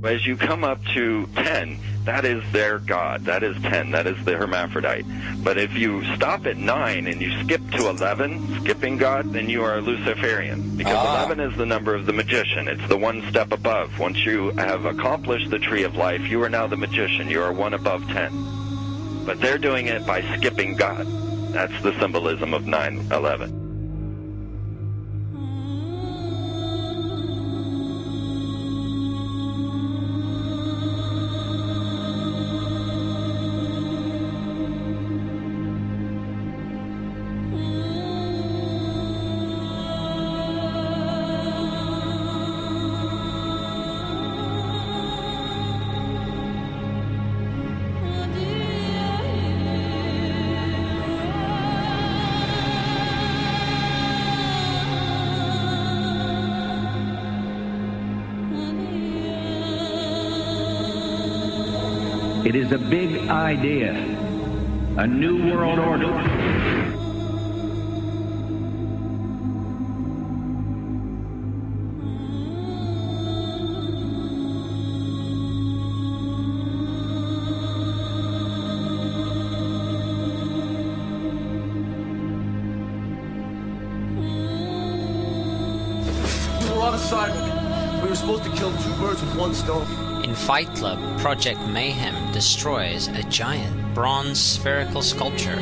As you come up to 10, that is their god. That is 10. That is the hermaphrodite. But if you stop at 9 and you skip to 11, skipping god, then you are a Luciferian. Because 11 is the number of the magician. It's the one step above. Once you have accomplished the tree of life, you are now the magician. You are one above 10. But they're doing it by skipping god. That's the symbolism of 9/11. It is a big idea, a new world order. We were on assignment. We were supposed to kill 2 birds with 1 stone. In Fight Club, Project Mayhem destroys a giant bronze spherical sculpture.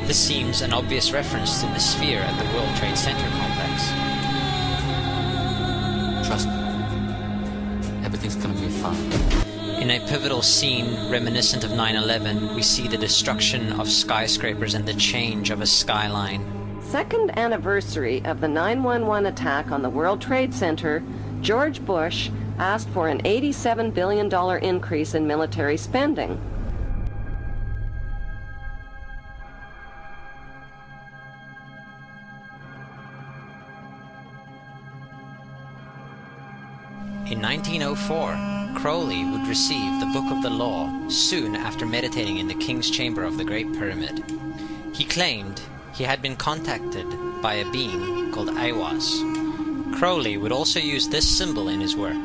This seems an obvious reference to the sphere at the World Trade Center complex. Trust me. Everything's gonna be fine. In a pivotal scene reminiscent of 9/11, we see the destruction of skyscrapers and the change of a skyline. Second anniversary of the 9/11 attack on the World Trade Center, George Bush asked for an $87 billion increase in military spending. In 1904, Crowley would receive the Book of the Law soon after meditating in the King's Chamber of the Great Pyramid. He claimed he had been contacted by a being called Aiwass. Crowley would also use this symbol in his work.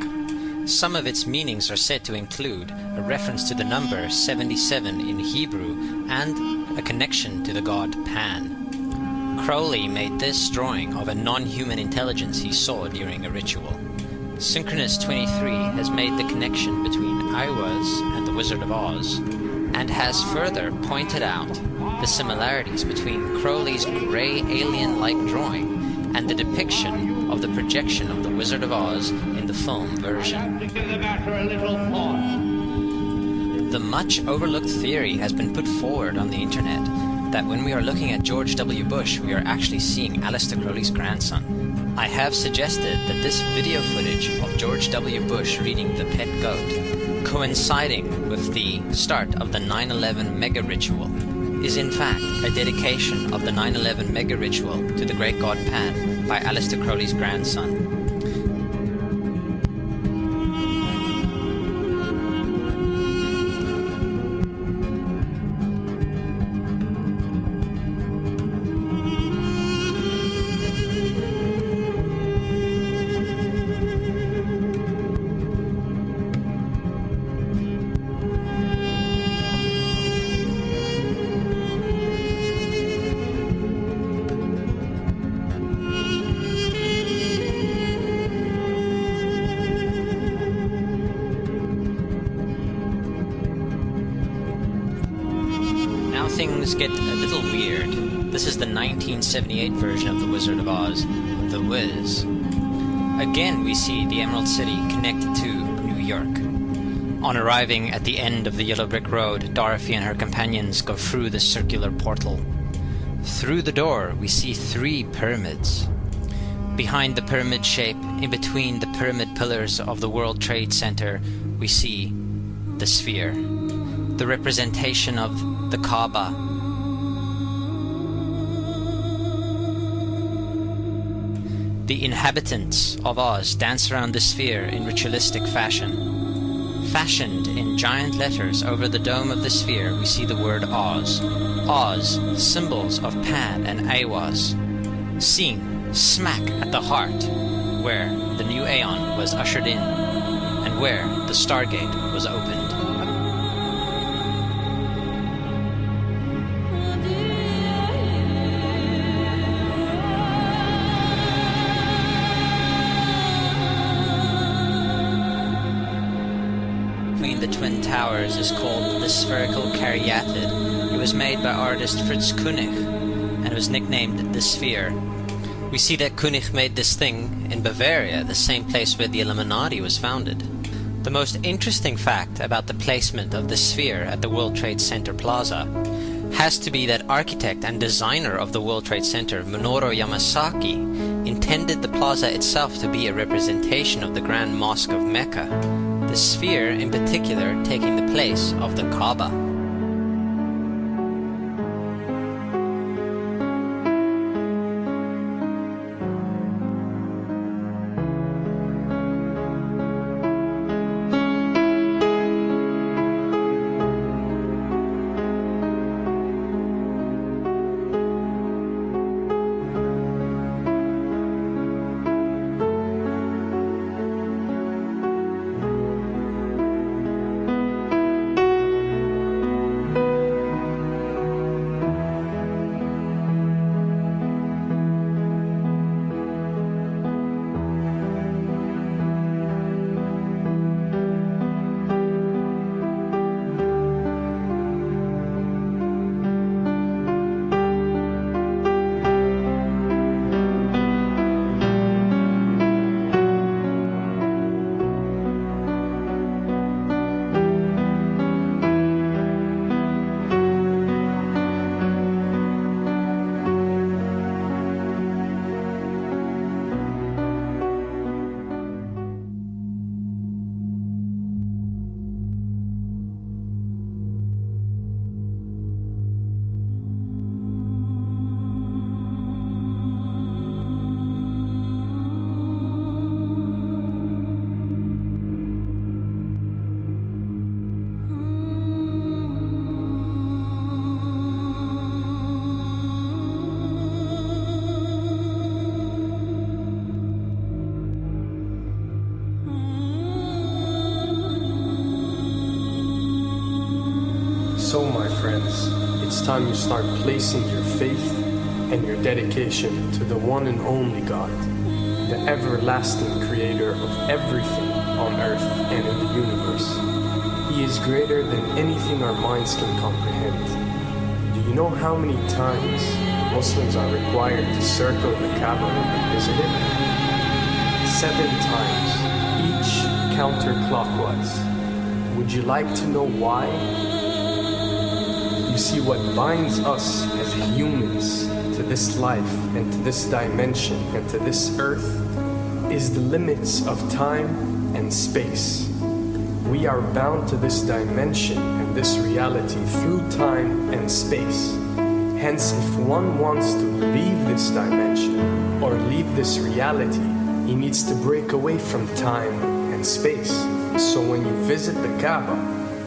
Some of its meanings are said to include a reference to the number 77 in Hebrew and a connection to the god Pan. Crowley made this drawing of a non-human intelligence he saw during a ritual. Synchronous 23 has made the connection between Aiwass and the Wizard of Oz, and has further pointed out the similarities between Crowley's grey alien-like drawing and the depiction of the projection of the Wizard of Oz in the film version. The much overlooked theory has been put forward on the internet that when we are looking at George W. Bush, we are actually seeing Aleister Crowley's grandson. I have suggested that this video footage of George W. Bush reading The Pet Goat, coinciding with the start of the 9/11 mega ritual, is in fact a dedication of the 9/11 mega ritual to the great god Pan by Aleister Crowley's grandson. Things get a little weird. This is the 1978 version of The Wizard of Oz, The Wiz. Again, we see the Emerald City connected to New York. On arriving at the end of the Yellow Brick Road, Dorothy and her companions go through the circular portal. Through the door, we see 3 pyramids. Behind the pyramid shape, in between the pyramid pillars of the World Trade Center, we see the sphere, the representation of the Kaaba. The inhabitants of Oz dance around the sphere in ritualistic fashion. Fashioned in giant letters over the dome of the sphere, we see the word Oz. Oz, symbols of Pan and Aiwass, seen smack at the heart where the new Aeon was ushered in. and where the Stargate was opened. Between the Twin Towers is called the spherical caryatid. It was made by artist Fritz Koenig and was nicknamed the Sphere. We see that Koenig made this thing in Bavaria, the same place where the Illuminati was founded. The most interesting fact about the placement of the Sphere at the World Trade Center Plaza has to be that architect and designer of the World Trade Center, Minoru Yamasaki, intended the plaza itself to be a representation of the Grand Mosque of Mecca, the Sphere in particular taking the place of the Kaaba. So, my friends, it's time you start placing your faith and your dedication to the one and only God, the everlasting creator of everything on earth and in the universe. He is greater than anything our minds can comprehend. Do you know how many times Muslims are required to circle the Kaaba when they visit it? 7 times, each counterclockwise. Would you like to know why? You see, what binds us as humans to this life and to this dimension and to this earth is the limits of time and space. We are bound to this dimension and this reality through time and space. Hence, if one wants to leave this dimension or leave this reality, he needs to break away from time and space. So when you visit the Kaaba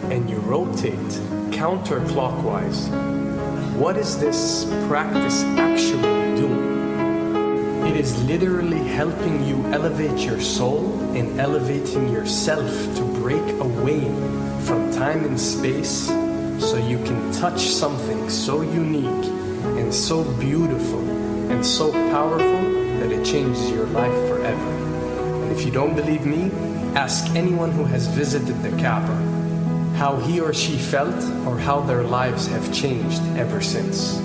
and you rotate counterclockwise, what is this practice actually doing? It is literally helping you elevate your soul and elevating yourself to break away from time and space so you can touch something so unique and so beautiful and so powerful that it changes your life forever. And if you don't believe me, ask anyone who has visited the Kaaba how he or she felt or how their lives have changed ever since.